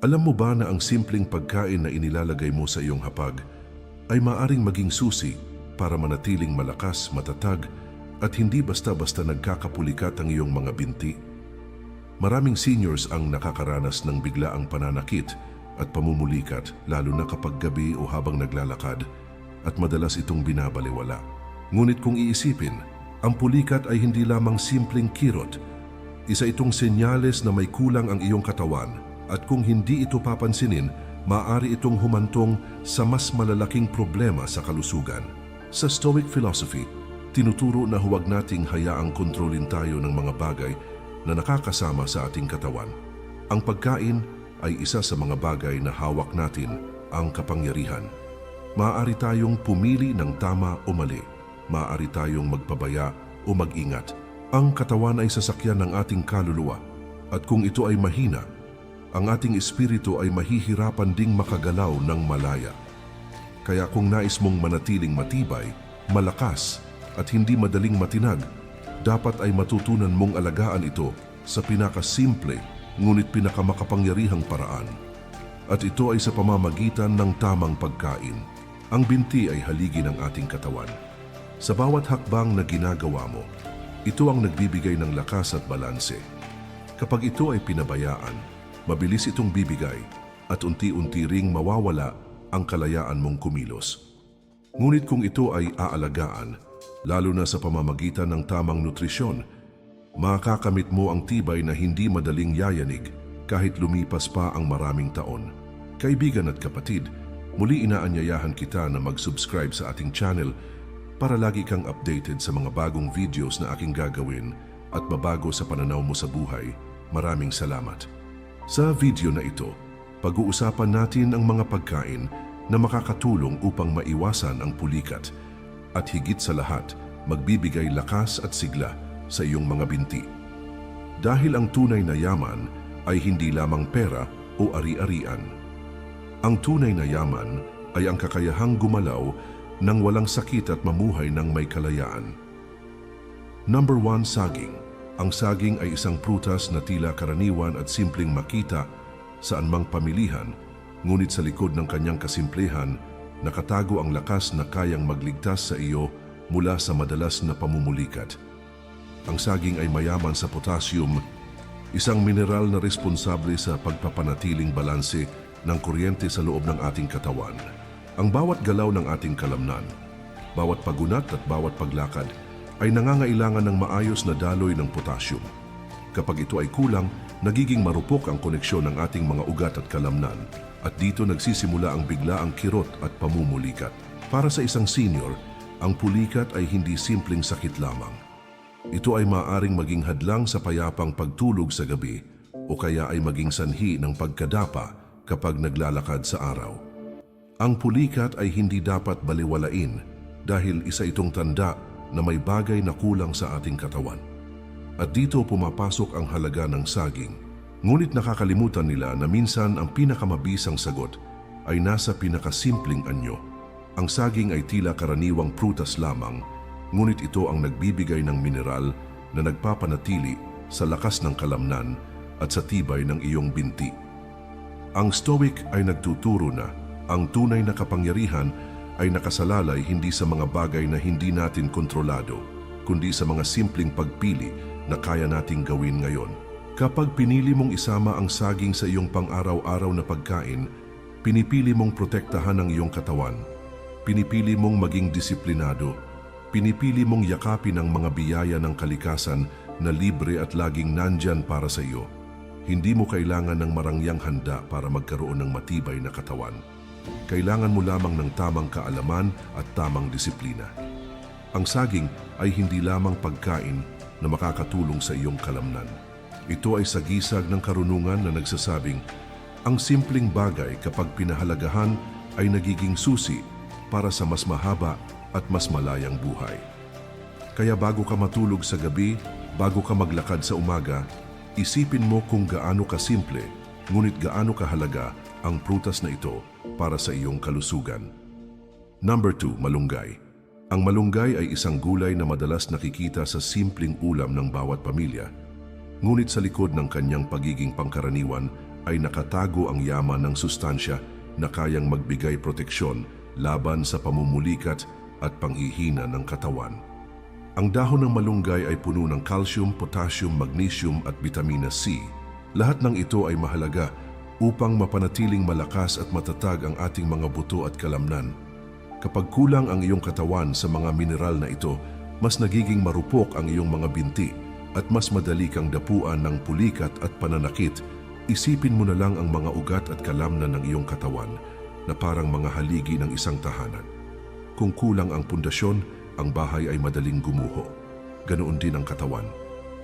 Alam mo ba na ang simpleng pagkain na inilalagay mo sa iyong hapag ay maaring maging susi para manatiling malakas, matatag at hindi basta-basta nagkakapulikat ang iyong mga binti? Maraming seniors ang nakakaranas ng biglaang pananakit at pamumulikat lalo na kapag gabi o habang naglalakad at madalas itong binabalewala. Ngunit kung iisipin, ang pulikat ay hindi lamang simpleng kirot. Isa itong senyales na may kulang ang iyong katawan at kung hindi ito papansinin, maaari itong humantong sa mas malalaking problema sa kalusugan. Sa Stoic philosophy, tinuturo na huwag nating hayaang kontrolin tayo ng mga bagay na nakakasama sa ating katawan. Ang pagkain ay isa sa mga bagay na hawak natin ang kapangyarihan. Maaari tayong pumili ng tama o mali. Maaari tayong magpabaya o mag-ingat. Ang katawan ay sasakyan ng ating kaluluwa at kung ito ay mahina, ang ating espiritu ay mahihirapan ding makagalaw ng malaya. Kaya kung nais mong manatiling matibay, malakas at hindi madaling matinag, dapat ay matutunan mong alagaan ito sa pinakasimple ngunit pinakamakapangyarihang paraan. At ito ay sa pamamagitan ng tamang pagkain. Ang binti ay haligi ng ating katawan. Sa bawat hakbang na ginagawa mo, ito ang nagbibigay ng lakas at balanse. Kapag ito ay pinabayaan, mabilis itong bibigay at unti-unti ring mawawala ang kalayaan mong kumilos. Ngunit kung ito ay aalagaan, lalo na sa pamamagitan ng tamang nutrisyon, makakamit mo ang tibay na hindi madaling yayanig kahit lumipas pa ang maraming taon. Kaibigan at kapatid, muli inaanyayahan kita na mag-subscribe sa ating channel para lagi kang updated sa mga bagong videos na aking gagawin at babago sa pananaw mo sa buhay. Maraming salamat. Sa video na ito, pag-uusapan natin ang mga pagkain na makakatulong upang maiwasan ang pulikat at higit sa lahat, magbibigay lakas at sigla sa iyong mga binti. Dahil ang tunay na yaman ay hindi lamang pera o ari-arian. Ang tunay na yaman ay ang kakayahang gumalaw nang walang sakit at mamuhay ng may kalayaan. Number 1, saging. Ang saging ay isang prutas na tila karaniwan at simpleng makita saan mang pamilihan, ngunit sa likod ng kanyang kasimplehan, nakatago ang lakas na kayang magligtas sa iyo mula sa madalas na pamumulikat. Ang saging ay mayaman sa potassium, isang mineral na responsable sa pagpapanatiling balanse ng kuryente sa loob ng ating katawan. Ang bawat galaw ng ating kalamnan, bawat pagunat at bawat paglakad ay nangangailangan ng maayos na daloy ng potassium. Kapag ito ay kulang, nagiging marupok ang koneksyon ng ating mga ugat at kalamnan at dito nagsisimula ang biglaang kirot at pamumulikat. Para sa isang senior, ang pulikat ay hindi simpleng sakit lamang. Ito ay maaaring maging hadlang sa payapang pagtulog sa gabi o kaya ay maging sanhi ng pagkadapa kapag naglalakad sa araw. Ang pulikat ay hindi dapat baliwalain dahil isa itong tanda na may bagay na kulang sa ating katawan. At dito pumapasok ang halaga ng saging. Ngunit nakakalimutan nila na minsan ang pinakamabisang sagot ay nasa pinakasimpleng anyo. Ang saging ay tila karaniwang prutas lamang, ngunit ito ang nagbibigay ng mineral na nagpapanatili sa lakas ng kalamnan at sa tibay ng iyong binti. Ang Stoic ay nagtuturo na ang tunay na kapangyarihan ay nakasalalay hindi sa mga bagay na hindi natin kontrolado, kundi sa mga simpleng pagpili na kaya nating gawin ngayon. Kapag pinili mong isama ang saging sa iyong pang-araw-araw na pagkain, pinipili mong protektahan ang iyong katawan, pinipili mong maging disiplinado, pinipili mong yakapin ang mga biyaya ng kalikasan na libre at laging nandyan para sa iyo. Hindi mo kailangan ng marangyang handa para magkaroon ng matibay na katawan. Kailangan mo lamang ng tamang kaalaman at tamang disiplina. Ang saging ay hindi lamang pagkain na makakatulong sa iyong kalamnan. Ito ay sagisag ng karunungan na nagsasabing, ang simpleng bagay kapag pinahalagahan ay nagiging susi para sa mas mahaba at mas malayang buhay. Kaya bago ka matulog sa gabi, bago ka maglakad sa umaga, isipin mo kung gaano kasimple, ngunit gaano kahalaga ang prutas na ito para sa iyong kalusugan. Number 2, malunggay. Ang malunggay ay isang gulay na madalas nakikita sa simpleng ulam ng bawat pamilya. Ngunit sa likod ng kanyang pagiging pangkaraniwan ay nakatago ang yaman ng sustansya na kayang magbigay proteksyon laban sa pamumulikat at panghihina ng katawan. Ang dahon ng malunggay ay puno ng calcium, potassium, magnesium at vitamina C. Lahat ng ito ay mahalaga upang mapanatiling malakas at matatag ang ating mga buto at kalamnan. Kapag kulang ang iyong katawan sa mga mineral na ito, mas nagiging marupok ang iyong mga binti at mas madali kang dapuan ng pulikat at pananakit. Isipin mo na lang ang mga ugat at kalamnan ng iyong katawan na parang mga haligi ng isang tahanan. Kung kulang ang pundasyon, ang bahay ay madaling gumuho. Ganoon din ang katawan.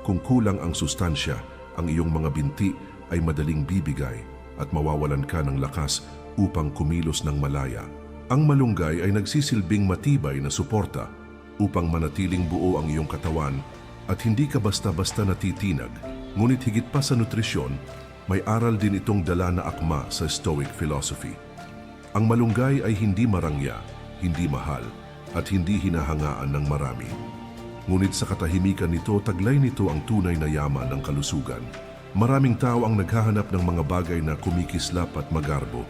Kung kulang ang sustansya, ang iyong mga binti ay madaling bibigay at mawawalan ka ng lakas upang kumilos ng malaya. Ang malunggay ay nagsisilbing matibay na suporta upang manatiling buo ang iyong katawan at hindi ka basta-basta natitinag. Ngunit higit pa sa nutrisyon, may aral din itong dala na akma sa Stoic philosophy. Ang malunggay ay hindi marangya, hindi mahal, at hindi hinahangaan ng marami. Ngunit sa katahimikan nito, taglay nito ang tunay na yaman ng kalusugan. Maraming tao ang naghahanap ng mga bagay na kumikislap at magarbo,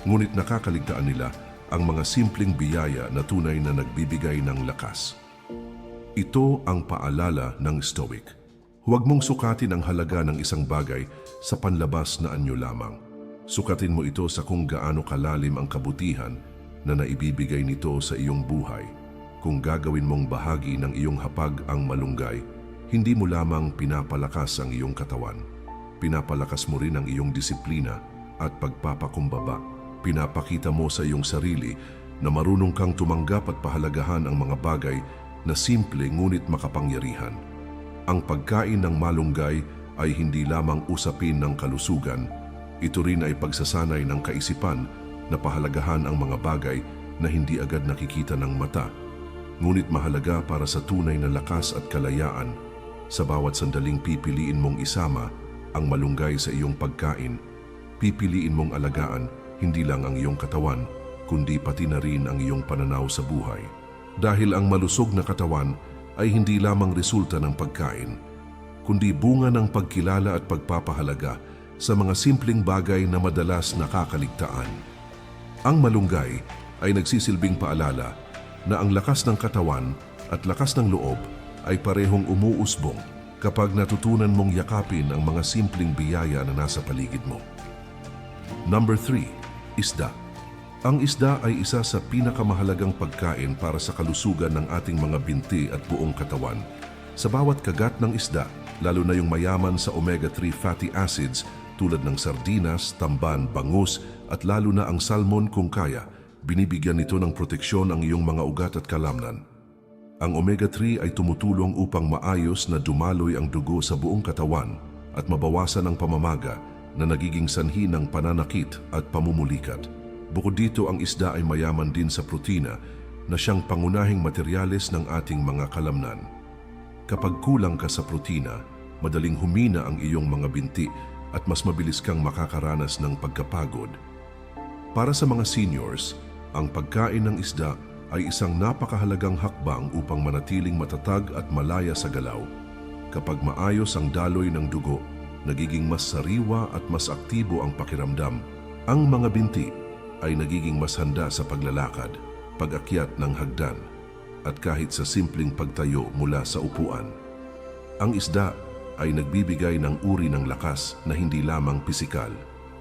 ngunit nakakaligtaan nila ang mga simpleng biyaya na tunay na nagbibigay ng lakas. Ito ang paalala ng Stoic. Huwag mong sukatin ang halaga ng isang bagay sa panlabas na anyo lamang. Sukatin mo ito sa kung gaano kalalim ang kabutihan na naibibigay nito sa iyong buhay. Kung gagawin mong bahagi ng iyong hapag ang malunggay, hindi mo lamang pinapalakas ang iyong katawan. Pinapalakas mo rin ang iyong disiplina at pagpapakumbaba. Pinapakita mo sa iyong sarili na marunong kang tumanggap at pahalagahan ang mga bagay na simple ngunit makapangyarihan. Ang pagkain ng malunggay ay hindi lamang usapin ng kalusugan, ito rin ay pagsasanay ng kaisipan na pahalagahan ang mga bagay na hindi agad nakikita ng mata, ngunit mahalaga para sa tunay na lakas at kalayaan. Sa bawat sandaling pipiliin mong isama ang malunggay sa iyong pagkain, pipiliin mong alagaan hindi lang ang iyong katawan, kundi pati na rin ang iyong pananaw sa buhay. Dahil ang malusog na katawan ay hindi lamang resulta ng pagkain, kundi bunga ng pagkilala at pagpapahalaga sa mga simpleng bagay na madalas nakakaligtaan. Ang malunggay ay nagsisilbing paalala na ang lakas ng katawan at lakas ng loob ay parehong umuusbong kapag natutunan mong yakapin ang mga simpleng biyaya na nasa paligid mo. Number 3. Isda. Ang isda ay isa sa pinakamahalagang pagkain para sa kalusugan ng ating mga binti at buong katawan. Sa bawat kagat ng isda, lalo na yung mayaman sa omega-3 fatty acids tulad ng sardinas, tamban, bangus at lalo na ang salmon kung kaya, binibigyan nito ng proteksyon ang iyong mga ugat at kalamnan. Ang omega-3 ay tumutulong upang maayos na dumaloy ang dugo sa buong katawan at mabawasan ang pamamaga na nagiging sanhi ng pananakit at pamumulikat. Bukod dito, ang isda ay mayaman din sa protina na siyang pangunahing materyales ng ating mga kalamnan. Kapag kulang ka sa protina, madaling humina ang iyong mga binti at mas mabilis kang makakaranas ng pagkapagod. Para sa mga seniors, ang pagkain ng isda ay isang napakahalagang hakbang upang manatiling matatag at malaya sa galaw. Kapag maayos ang daloy ng dugo, nagiging mas sariwa at mas aktibo ang pakiramdam. Ang mga binti ay nagiging mas handa sa paglalakad, pag-akyat ng hagdan, at kahit sa simpleng pagtayo mula sa upuan. Ang isda ay nagbibigay ng uri ng lakas na hindi lamang pisikal,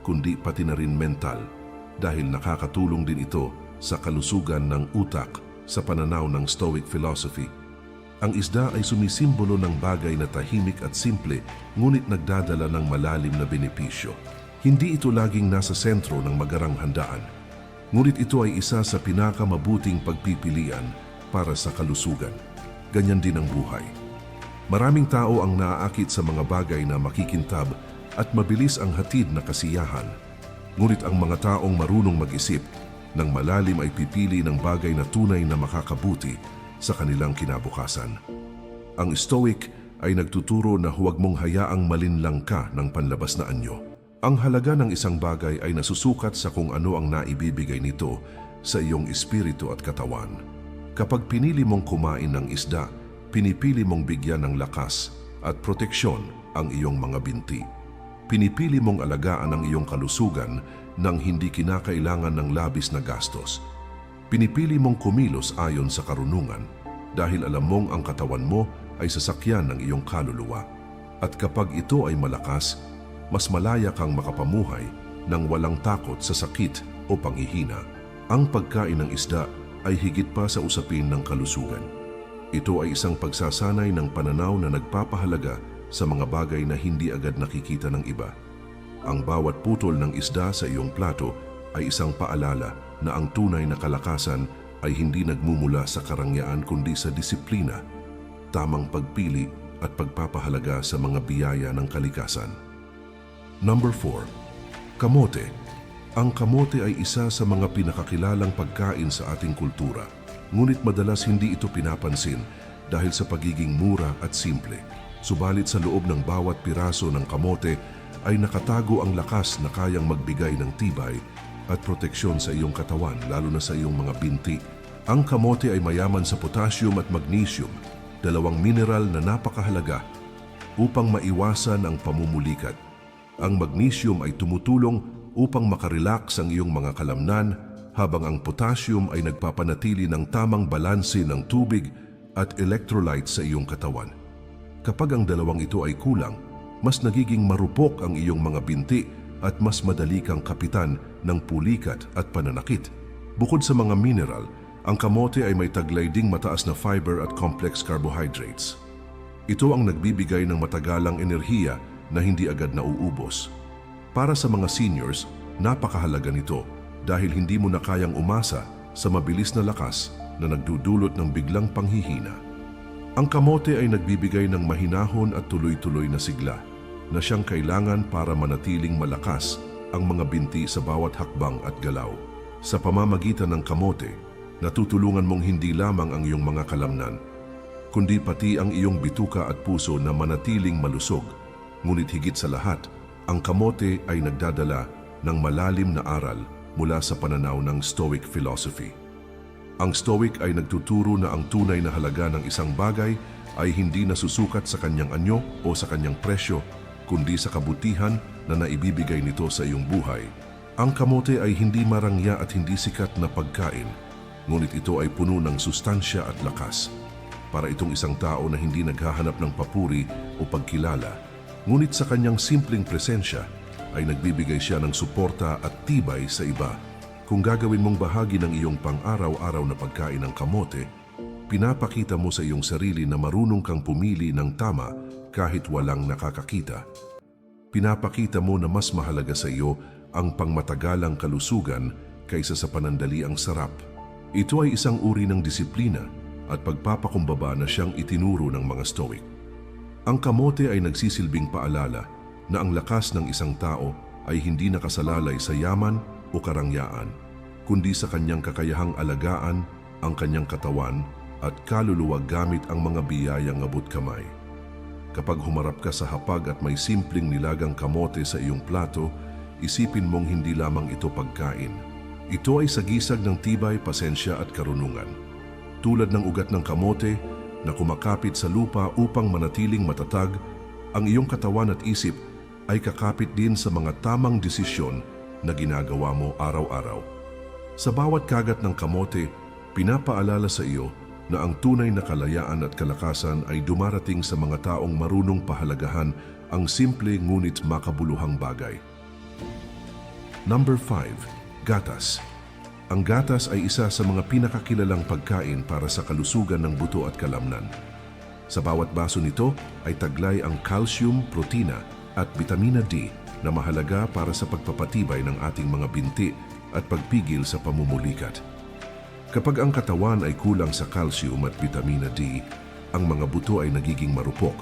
kundi pati na rin mental, dahil nakakatulong din ito sa kalusugan ng utak sa pananaw ng Stoic philosophy. Ang isda ay sumisimbolo ng bagay na tahimik at simple, ngunit nagdadala ng malalim na benepisyo. Hindi ito laging nasa sentro ng magarang handaan, ngunit ito ay isa sa pinakamabuting pagpipilian para sa kalusugan. Ganyan din ang buhay. Maraming tao ang naaakit sa mga bagay na makikintab at mabilis ang hatid na kasiyahan. Ngunit ang mga taong marunong mag-isip ng malalim ay pipili ng bagay na tunay na makakabuti sa kanilang kinabukasan. Ang Stoic ay nagtuturo na huwag mong hayaang malinlang ka ng panlabas na anyo. Ang halaga ng isang bagay ay nasusukat sa kung ano ang naibibigay nito sa iyong espiritu at katawan. Kapag pinili mong kumain ng isda, pinipili mong bigyan ng lakas at proteksyon ang iyong mga binti. pinipili mong alagaan ang iyong kalusugan nang hindi kinakailangan ng labis na gastos. Pinipili mong kumilos ayon sa karunungan dahil alam mong ang katawan mo ay sasakyan ng iyong kaluluwa. At kapag ito ay malakas, mas malaya kang makapamuhay nang walang takot sa sakit o panghihina. Ang pagkain ng isda ay higit pa sa usapin ng kalusugan. Ito ay isang pagsasanay ng pananaw na nagpapahalaga sa mga bagay na hindi agad nakikita ng iba. Ang bawat putol ng isda sa iyong plato ay isang paalala na ang tunay na kalakasan ay hindi nagmumula sa karangyaan kundi sa disiplina, tamang pagpili at pagpapahalaga sa mga biyaya ng kalikasan. Number 4. Kamote. Ang kamote ay isa sa mga pinakakilalang pagkain sa ating kultura, ngunit madalas hindi ito pinapansin dahil sa pagiging mura at simple. Subalit sa loob ng bawat piraso ng kamote ay nakatago ang lakas na kayang magbigay ng tibay at proteksyon sa iyong katawan, lalo na sa iyong mga binti. Ang kamote ay mayaman sa potassium at magnesium, dalawang mineral na napakahalaga upang maiwasan ang pamumulikat. Ang magnesium ay tumutulong upang makarelax ang iyong mga kalamnan, habang ang potassium ay nagpapanatili ng tamang balanse ng tubig at electrolytes sa iyong katawan. Kapag ang dalawang ito ay kulang, mas nagiging marupok ang iyong mga binti at mas madali kang kapitan ng pulikat at pananakit. Bukod sa mga mineral, ang kamote ay may taglay ding mataas na fiber at complex carbohydrates. Ito ang nagbibigay ng matagalang enerhiya na hindi agad nauubos. Para sa mga seniors, napakahalaga nito dahil hindi mo na kayang umasa sa mabilis na lakas na nagdudulot ng biglang panghihina. Ang kamote ay nagbibigay ng mahinahon at tuloy-tuloy na sigla na siyang kailangan para manatiling malakas ang mga binti sa bawat hakbang at galaw. Sa pamamagitan ng kamote, natutulungan mong hindi lamang ang iyong mga kalamnan, kundi pati ang iyong bituka at puso na manatiling malusog. Ngunit higit sa lahat, ang kamote ay nagdadala ng malalim na aral mula sa pananaw ng Stoic philosophy. Ang Stoic ay nagtuturo na ang tunay na halaga ng isang bagay ay hindi nasusukat sa kanyang anyo o sa kanyang presyo, kundi sa kabutihan na naibibigay nito sa iyong buhay. Ang kamote ay hindi marangya at hindi sikat na pagkain, ngunit ito ay puno ng sustansya at lakas. Para itong isang tao na hindi naghahanap ng papuri o pagkilala, ngunit sa kanyang simpleng presensya ay nagbibigay siya ng suporta at tibay sa iba. Kung gagawin mong bahagi ng iyong pang-araw-araw na pagkain ng kamote, pinapakita mo sa iyong sarili na marunong kang pumili ng tama kahit walang nakakakita. Pinapakita mo na mas mahalaga sa iyo ang pangmatagalang kalusugan kaysa sa panandaliang sarap. Ito ay isang uri ng disiplina at pagpapakumbaba na siyang itinuro ng mga Stoic. Ang kamote ay nagsisilbing paalala na ang lakas ng isang tao ay hindi nakasalalay sa yaman o karangyaan, kundi sa kanyang kakayahang alagaan ang kanyang katawan at kaluluwa gamit ang mga biyayang abot kamay. Kapag humarap ka sa hapag at may simpleng nilagang kamote sa iyong plato, isipin mong hindi lamang ito pagkain. Ito ay sagisag ng tibay, pasensya at karunungan. Tulad ng ugat ng kamote na kumakapit sa lupa upang manatiling matatag, ang iyong katawan at isip ay kakapit din sa mga tamang desisyon na ginagawa mo araw-araw. Sa bawat kagat ng kamote, pinapaalala sa iyo na ang tunay na kalayaan at kalakasan ay dumarating sa mga taong marunong pahalagahan ang simple ngunit makabuluhang bagay. Number 5. Gatas. Ang gatas ay isa sa mga pinakakilalang pagkain para sa kalusugan ng buto at kalamnan. Sa bawat baso nito ay taglay ang calcium, protina at vitamina D na mahalaga para sa pagpapatibay ng ating mga binti at pagpigil sa pamumulikat. Kapag ang katawan ay kulang sa calcium at vitamina D, ang mga buto ay nagiging marupok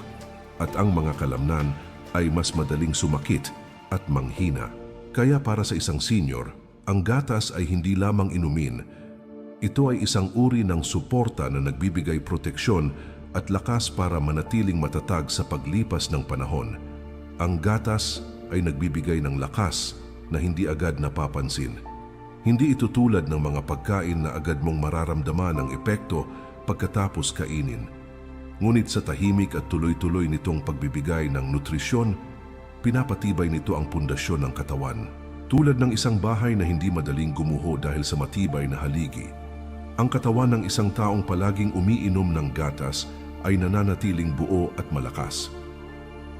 at ang mga kalamnan ay mas madaling sumakit at manghina. Kaya para sa isang senior, ang gatas ay hindi lamang inumin. Ito ay isang uri ng suporta na nagbibigay proteksyon at lakas para manatiling matatag sa paglipas ng panahon. Ang gatas ay nagbibigay ng lakas na hindi agad napapansin. Hindi ito tulad ng mga pagkain na agad mong mararamdaman ang epekto pagkatapos kainin. Ngunit sa tahimik at tuloy-tuloy nitong pagbibigay ng nutrisyon, pinapatibay nito ang pundasyon ng katawan. Tulad ng isang bahay na hindi madaling gumuho dahil sa matibay na haligi, ang katawan ng isang taong palaging umiinom ng gatas ay nananatiling buo at malakas.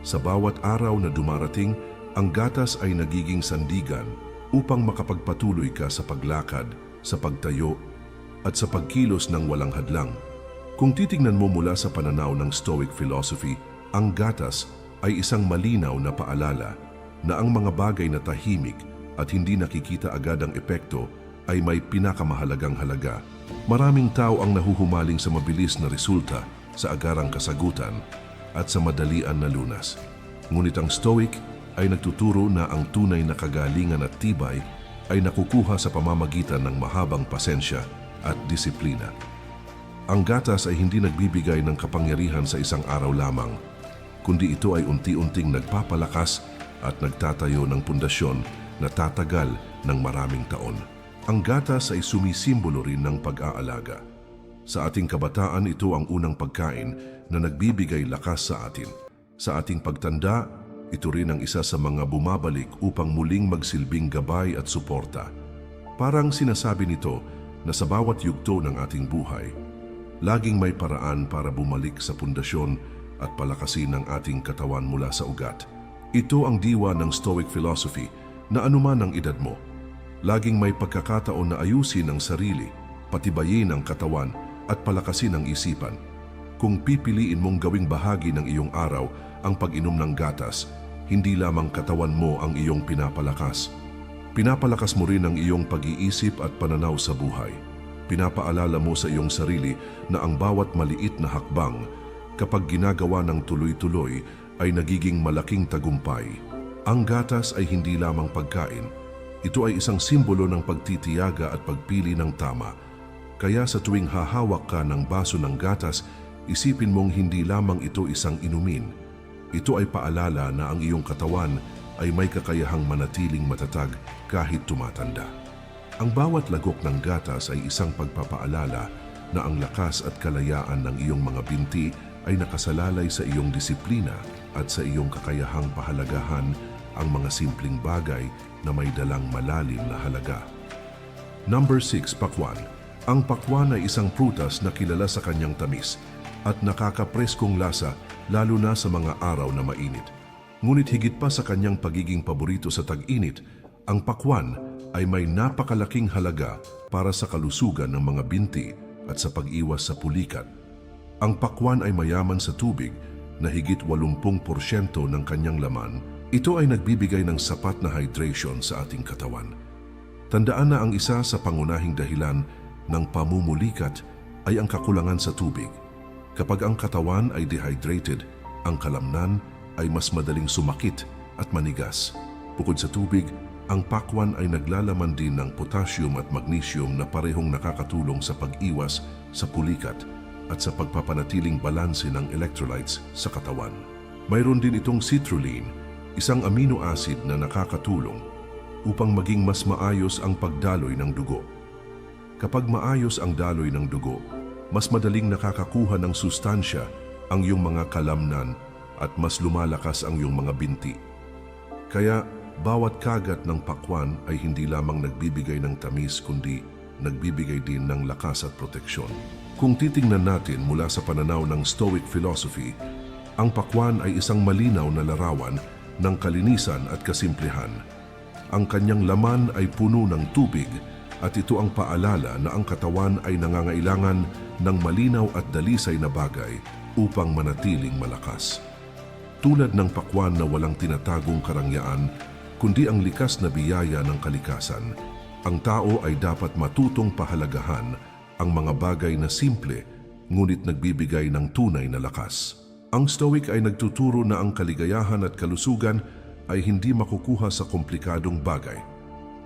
Sa bawat araw na dumarating, ang gatas ay nagiging sandigan upang makapagpatuloy ka sa paglakad, sa pagtayo, at sa pagkilos ng walang hadlang. Kung titingnan mo mula sa pananaw ng Stoic philosophy, ang gatas ay isang malinaw na paalala na ang mga bagay na tahimik at hindi nakikita agad ang epekto ay may pinakamahalagang halaga. Maraming tao ang nahuhumaling sa mabilis na resulta, sa agarang kasagutan, at sa madalian na lunas. Ngunit ang Stoic ay nagtuturo na ang tunay na kagalingan at tibay ay nakukuha sa pamamagitan ng mahabang pasensya at disiplina. Ang gatas ay hindi nagbibigay ng kapangyarihan sa isang araw lamang, kundi ito ay unti-unting nagpapalakas at nagtatayo ng pundasyon na tatagal ng maraming taon. Ang gatas ay sumisimbolo rin ng pag-aalaga. Sa ating kabataan, ito ang unang pagkain na nagbibigay lakas sa atin. Sa ating pagtanda, ito rin ang isa sa mga bumabalik upang muling magsilbing gabay at suporta. Parang sinasabi nito na sa bawat yugto ng ating buhay, laging may paraan para bumalik sa pundasyon at palakasin ang ating katawan mula sa ugat. Ito ang diwa ng Stoic philosophy na anuman ang edad mo, laging may pagkakataon na ayusin ang sarili, patibayin ang katawan at palakasin ang isipan. Kung pipiliin mong gawing bahagi ng iyong araw ang pag-inom ng gatas, hindi lamang katawan mo ang iyong pinapalakas. Pinapalakas mo rin ang iyong pag-iisip at pananaw sa buhay. Pinapaalala mo sa iyong sarili na ang bawat maliit na hakbang, kapag ginagawa ng tuloy-tuloy, ay nagiging malaking tagumpay. Ang gatas ay hindi lamang pagkain. Ito ay isang simbolo ng pagtitiyaga at pagpili ng tama. Kaya sa tuwing hahawak ka ng baso ng gatas, isipin mong hindi lamang ito isang inumin. Ito ay paalala na ang iyong katawan ay may kakayahang manatiling matatag kahit tumatanda. Ang bawat lagok ng gatas ay isang pagpapaalala na ang lakas at kalayaan ng iyong mga binti ay nakasalalay sa iyong disiplina at sa iyong kakayahang pahalagahan ang mga simpleng bagay na may dalang malalim na halaga. Number 6, pakwan. Ang pakwan ay isang prutas na kilala sa kanyang tamis at nakakapreskong lasa lalo na sa mga araw na mainit. Ngunit higit pa sa kanyang pagiging paborito sa tag-init, ang pakwan ay may napakalaking halaga para sa kalusugan ng mga binti at sa pag-iwas sa pulikat. Ang pakwan ay mayaman sa tubig na higit 80% ng kanyang laman. Ito ay nagbibigay ng sapat na hydration sa ating katawan. Tandaan na ang isa sa pangunahing dahilan ng pamumulikat ay ang kakulangan sa tubig. Kapag ang katawan ay dehydrated, ang kalamnan ay mas madaling sumakit at manigas. Bukod sa tubig, ang pakwan ay naglalaman din ng potassium at magnesium na parehong nakakatulong sa pag-iwas sa pulikat at sa pagpapanatiling balanse ng electrolytes sa katawan. Mayroon din itong citrulline, isang amino acid na nakakatulong upang maging mas maayos ang pagdaloy ng dugo. Kapag maayos ang daloy ng dugo, mas madaling nakakakuha ng sustansya ang iyong mga kalamnan at mas lumalakas ang iyong mga binti. Kaya bawat kagat ng pakwan ay hindi lamang nagbibigay ng tamis kundi nagbibigay din ng lakas at proteksyon. Kung titingnan natin mula sa pananaw ng Stoic philosophy, ang pakwan ay isang malinaw na larawan ng kalinisan at kasimplihan. Ang kanyang laman ay puno ng tubig at ito ang paalala na ang katawan ay nangangailangan ng malinaw at dalisay na bagay upang manatiling malakas. Tulad ng pakwan na walang tinatagong karangyaan, kundi ang likas na biyaya ng kalikasan, ang tao ay dapat matutong pahalagahan ang mga bagay na simple ngunit nagbibigay ng tunay na lakas. Ang Stoic ay nagtuturo na ang kaligayahan at kalusugan ay hindi makukuha sa komplikadong bagay,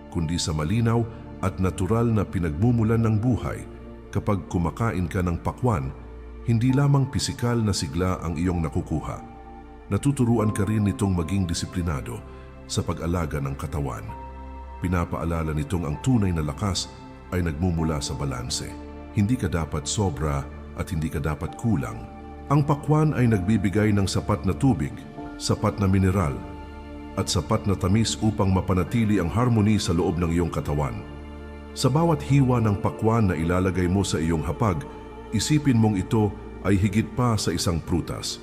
kundi sa malinaw at natural na pinagmumulan ng buhay. Kapag kumakain ka ng pakwan, hindi lamang pisikal na sigla ang iyong nakukuha. Natuturuan ka rin nitong maging disiplinado sa pag-alaga ng katawan. Pinapaalala nitong ang tunay na lakas ay nagmumula sa balanse. Hindi ka dapat sobra at hindi ka dapat kulang. Ang pakwan ay nagbibigay ng sapat na tubig, sapat na mineral, at sapat na tamis upang mapanatili ang harmony sa loob ng iyong katawan. Sa bawat hiwa ng pakwan na ilalagay mo sa iyong hapag, isipin mong ito ay higit pa sa isang prutas.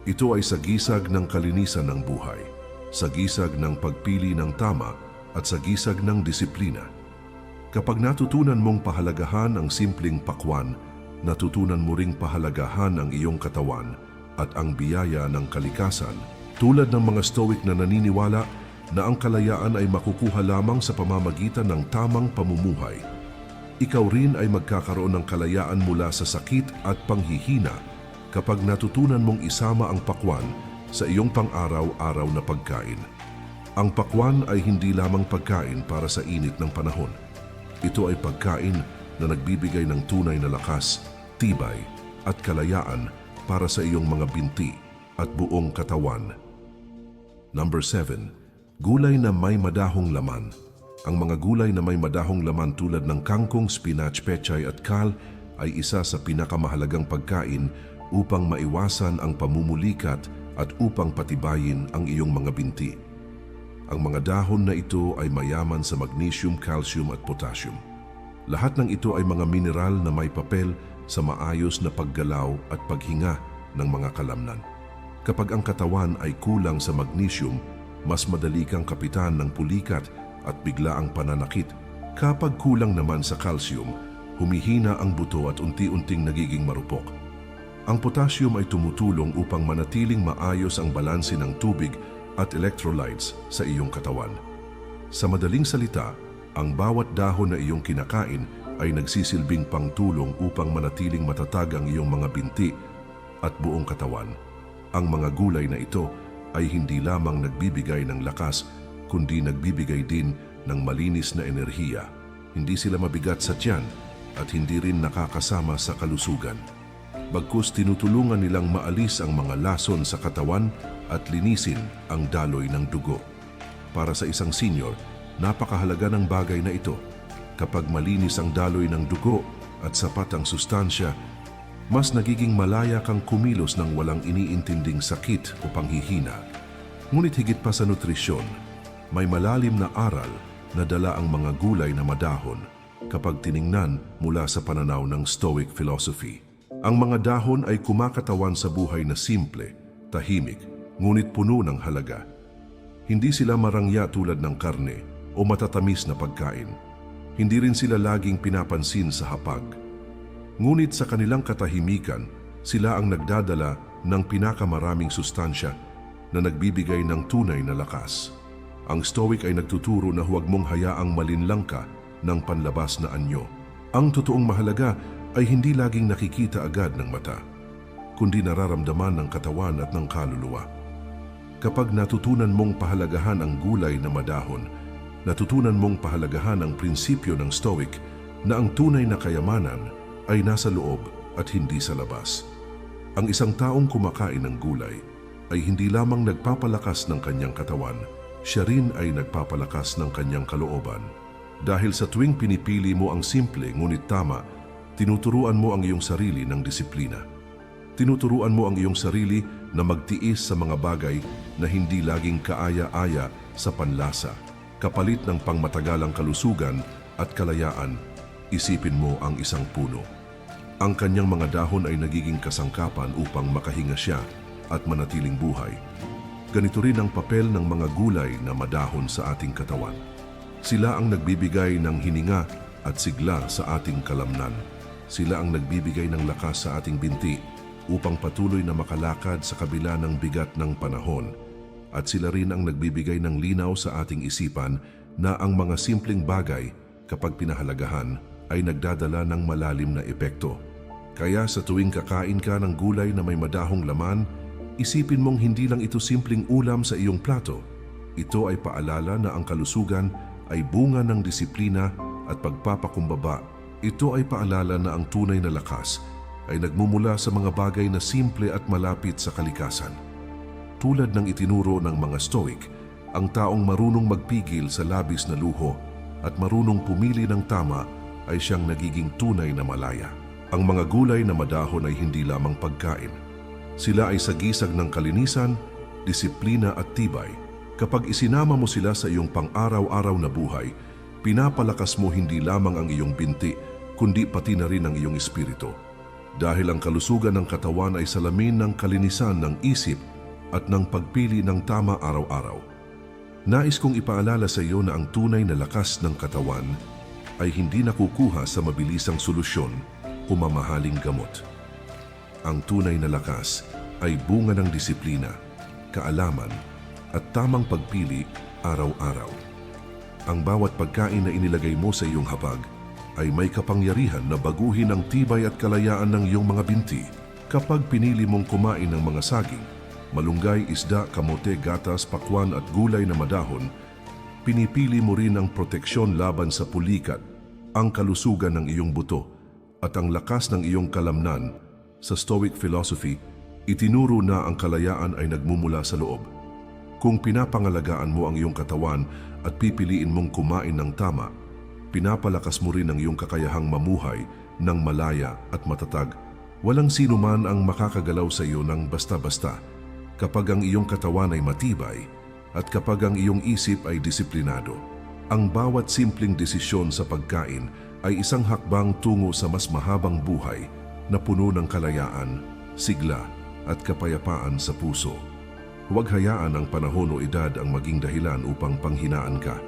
Ito ay sagisag ng kalinisan ng buhay, sagisag ng pagpili ng tama at sagisag ng disiplina. Kapag natutunan mong pahalagahan ang simpleng pakwan, natutunan mo ring pahalagahan ang iyong katawan at ang biyaya ng kalikasan. Tulad ng mga Stoic na naniniwala na ang kalayaan ay makukuha lamang sa pamamagitan ng tamang pamumuhay, ikaw rin ay magkakaroon ng kalayaan mula sa sakit at panghihina kapag natutunan mong isama ang pakwan sa iyong pang-araw-araw na pagkain. Ang pakwan ay hindi lamang pagkain para sa init ng panahon. Ito ay pagkain na nagbibigay ng tunay na lakas, tibay at kalayaan para sa iyong mga binti at buong katawan. Number 7. Gulay na may madahong laman. Ang mga gulay na may madahong laman tulad ng kangkong, spinach, pechay at kal ay isa sa pinakamahalagang pagkain upang maiwasan ang pamumulikat at upang patibayin ang iyong mga binti. Ang mga dahon na ito ay mayaman sa magnesium, calcium at potassium. Lahat ng ito ay mga mineral na may papel sa maayos na paggalaw at paghinga ng mga kalamnan. Kapag ang katawan ay kulang sa magnesium, mas madali kang kapitan ng pulikat at biglaang pananakit. Kapag kulang naman sa calcium, humihina ang buto at unti-unting nagiging marupok. Ang potassium ay tumutulong upang manatiling maayos ang balanse ng tubig at electrolytes sa iyong katawan. Sa madaling salita, ang bawat dahon na iyong kinakain ay nagsisilbing pangtulong upang manatiling matatag ang iyong mga binti at buong katawan. Ang mga gulay na ito ay hindi lamang nagbibigay ng lakas, kundi nagbibigay din ng malinis na enerhiya. Hindi sila mabigat sa tiyan at hindi rin nakakasama sa kalusugan. Bagkus tinutulungan nilang maalis ang mga lason sa katawan at linisin ang daloy ng dugo. Para sa isang senior, napakahalaga ng bagay na ito. Kapag malinis ang daloy ng dugo at sapat ang sustansya, mas nagiging malaya kang kumilos ng walang iniintinding sakit o panghihina. Ngunit higit pa sa nutrisyon, may malalim na aral na dala ang mga gulay na madahon kapag tiningnan mula sa pananaw ng Stoic philosophy. Ang mga dahon ay kumakatawan sa buhay na simple, tahimik, ngunit puno ng halaga. Hindi sila marangya tulad ng karne o matatamis na pagkain. Hindi rin sila laging pinapansin sa hapag. Ngunit sa kanilang katahimikan, sila ang nagdadala ng pinakamaraming sustansya na nagbibigay ng tunay na lakas. Ang Stoic ay nagtuturo na huwag mong hayaang malinlang ka ng panlabas na anyo. Ang totoong mahalaga ay hindi laging nakikita agad ng mata, kundi nararamdaman ng katawan at ng kaluluwa. Kapag natutunan mong pahalagahan ang gulay na madahon, natutunan mong pahalagahan ang prinsipyo ng Stoic na ang tunay na kayamanan ay nasa loob at hindi sa labas. Ang isang taong kumakain ng gulay ay hindi lamang nagpapalakas ng kanyang katawan, siya rin ay nagpapalakas ng kanyang kalooban. Dahil sa tuwing pinipili mo ang simple ngunit tama, tinuturuan mo ang iyong sarili ng disiplina. Tinuturuan mo ang iyong sarili na magtiis sa mga bagay na hindi laging kaaya-aya sa panlasa. Kapalit ng pangmatagalang kalusugan at kalayaan, isipin mo ang isang puno. Ang kanyang mga dahon ay nagiging kasangkapan upang makahinga siya at manatiling buhay. Ganito rin ang papel ng mga gulay na madahon sa ating katawan. Sila ang nagbibigay ng hininga at sigla sa ating kalamnan. Sila ang nagbibigay ng lakas sa ating binti upang patuloy na makalakad sa kabila ng bigat ng panahon. At sila rin ang nagbibigay ng linaw sa ating isipan na ang mga simpleng bagay, kapag pinahalagahan, ay nagdadala ng malalim na epekto. Kaya sa tuwing kakain ka ng gulay na may madahong laman, isipin mong hindi lang ito simpleng ulam sa iyong plato. Ito ay paalala na ang kalusugan ay bunga ng disiplina at pagpapakumbaba. Ito ay paalala na ang tunay na lakas ay nagmumula sa mga bagay na simple at malapit sa kalikasan. Tulad ng itinuro ng mga Stoic, ang taong marunong magpigil sa labis na luho at marunong pumili ng tama ay siyang nagiging tunay na malaya. Ang mga gulay na madahon ay hindi lamang pagkain. Sila ay sagisag ng kalinisan, disiplina at tibay. Kapag isinama mo sila sa iyong pang-araw-araw na buhay, pinapalakas mo hindi lamang ang iyong binti, kundi pati na rin ang iyong espiritu. Dahil ang kalusugan ng katawan ay salamin ng kalinisan ng isip at ng pagpili ng tama araw-araw. Nais kong ipaalala sa iyo na ang tunay na lakas ng katawan ay hindi nakukuha sa mabilisang solusyon o mamahaling gamot. Ang tunay na lakas ay bunga ng disiplina, kaalaman, at tamang pagpili araw-araw. Ang bawat pagkain na inilagay mo sa iyong hapag ay may kapangyarihan na baguhin ang tibay at kalayaan ng iyong mga binti. Kapag pinili mong kumain ng mga saging, malunggay, isda, kamote, gatas, pakwan at gulay na madahon, pinipili mo rin ang proteksyon laban sa pulikat, ang kalusugan ng iyong buto, at ang lakas ng iyong kalamnan. Sa Stoic philosophy, itinuro na ang kalayaan ay nagmumula sa loob. Kung pinapangalagaan mo ang iyong katawan at pipiliin mong kumain ng tama, pinapalakas mo rin ang iyong kakayahang mamuhay ng malaya at matatag. Walang sino man ang makakagalaw sa iyo ng basta-basta kapag ang iyong katawan ay matibay at kapag ang iyong isip ay disiplinado. Ang bawat simpleng desisyon sa pagkain ay isang hakbang tungo sa mas mahabang buhay na puno ng kalayaan, sigla at kapayapaan sa puso. Huwag hayaan ang panahon o edad ang maging dahilan upang panghinaan ka.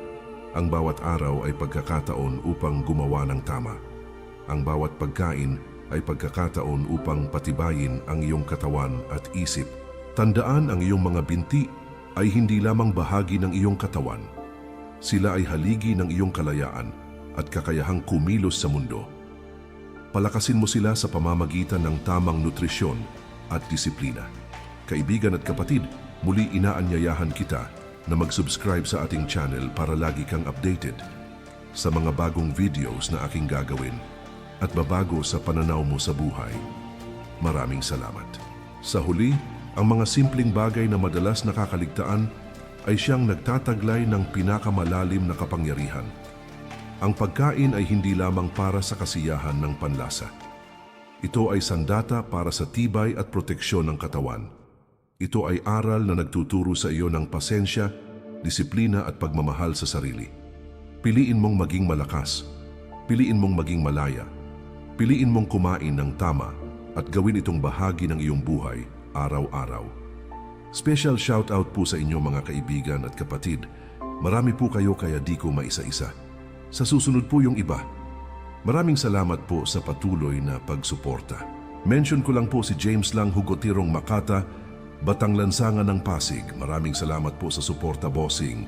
Ang bawat araw ay pagkakataon upang gumawa ng tama. Ang bawat pagkain ay pagkakataon upang patibayin ang iyong katawan at isip. Tandaan, ang iyong mga binti ay hindi lamang bahagi ng iyong katawan. Sila ay haligi ng iyong kalayaan at kakayahang kumilos sa mundo. Palakasin mo sila sa pamamagitan ng tamang nutrisyon at disiplina. Kaibigan at kapatid, muli inaanyayahan kita na mag-subscribe sa ating channel para lagi kang updated sa mga bagong videos na aking gagawin at babago sa pananaw mo sa buhay. Maraming salamat. Sa huli, ang mga simpleng bagay na madalas nakakaligtaan ay siyang nagtataglay ng pinakamalalim na kapangyarihan. Ang pagkain ay hindi lamang para sa kasiyahan ng panlasa. Ito ay sandata para sa tibay at proteksyon ng katawan. Ito ay aral na nagtuturo sa iyo ng pasensya, disiplina at pagmamahal sa sarili. Piliin mong maging malakas. Piliin mong maging malaya. Piliin mong kumain ng tama at gawin itong bahagi ng iyong buhay araw-araw. Special shoutout po sa inyo mga kaibigan at kapatid. Marami po kayo kaya di ko maisa-isa. Sa susunod po yung iba. Maraming salamat po sa patuloy na pagsuporta. Mention ko lang po si James Lang Hugotirong Makata, Batang Lansangan ng Pasig. Maraming salamat po sa suporta, bossing.